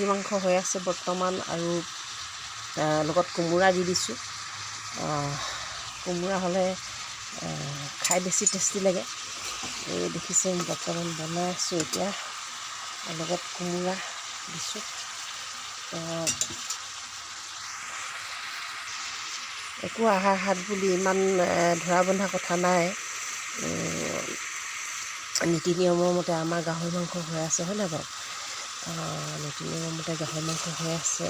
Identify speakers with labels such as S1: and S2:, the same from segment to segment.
S1: গাহৰি মাংস হৈ আছে বৰ্তমান, আৰু লগত কোমোৰা দি দিছোঁ। কোমোৰা হ'লে খাই বেছি টেষ্টি লাগে। এই দেখিছে বৰ্তমান বনাই আছোঁ এতিয়া, লগত কোমোৰা দিছোঁ। একো আহাৰ হাত বুলি ইমান ধৰা বন্ধা কথা নাই। নীতি নিয়মৰ মতে আমাৰ গাহৰি মাংস হৈ আছে, হয় নাই বাৰু? নীতি নিয়মৰ মতে গাহৰি মাংস হৈ আছে,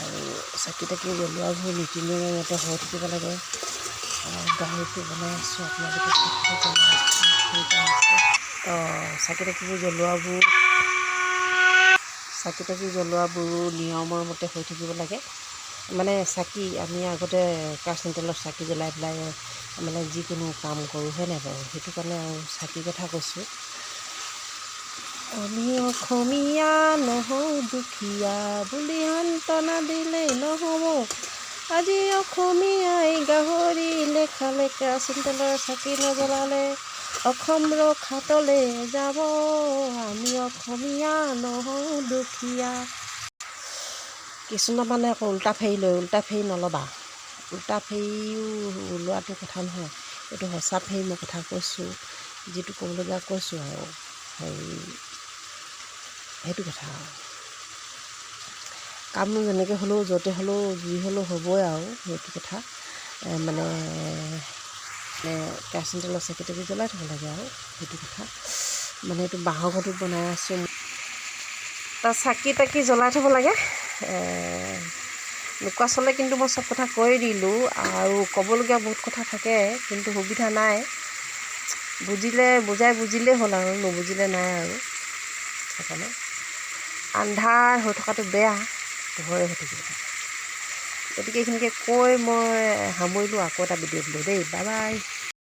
S1: আৰু চাকি তাকি জ্বলোৱাবোৰ নীতি নিয়মৰ মতে হৈ থাকিব লাগে। গাহৰিটো বনাই আছোঁ, আপোনালোকে চাকি তাকি জ্বলোৱাবোৰো নিয়মৰ মতে হৈ থাকিব লাগে। মানে চাকি আমি আগতে কেৰাচিন তেলৰ চাকি জ্বলাই পেলাই মানে যিকোনো কাম কৰোঁ, হয় নাই বাৰু? সেইটো কাৰণে আৰু চাকিৰ কথা কৈছোঁ। আমি অসমীয়া নহওঁ দুখীয়া বুলি সান্তনা দিলে নহ'ব। আজি অসমীয়াই গাহৰি খালে, কেৰাচিন তেলৰ চাকি নজ্বলালে অসম ৰসাতলে যাব। আমি অসমীয়া নহওঁ দুখীয়া। কিছুমান মানে আকৌ উল্টা ফেৰি লয়, উল্টা ফেৰি নল'বা। উল্টা ফেৰিও লোৱাটো কথা নহয়, এইটো সঁচা ফেৰি মই কথা কৈছোঁ, যিটো ক'বলগীয়া কৈছোঁ আৰু সেইটো কথা আৰু কাম যেনেকৈ হ'লেও য'তে হ'লেও যি হ'লেও হ'বই আৰু সেইটো কথা। মানে কেৰাচিন তেলৰ চাকি তাকি জ্বলাই থ'ব লাগে আৰু সেইটো কথা। মানে এইটো বাঁহৰ ঘৰটোত বনাই আছোঁ, তাত চাকি তাকি জ্বলাই থ'ব লাগে। নোকোৱা চলে কিন্তু মই চব কথা কৈ দিলোঁ, আৰু ক'বলগীয়া বহুত কথা থাকে কিন্তু সুবিধা নাই। বুজিলেই হ'ল আৰু নুবুজিলে নাই আৰু। সেইকাৰণে আন্ধাৰ হৈ থকাটো বেয়া, পোহৰে হৈ থাকিব লাগে। গতিকে এইখিনিকে কৈ মই সামৰিলোঁ, আকৌ এটা ভিডিঅ' দিলোঁ দেই। Bye bye.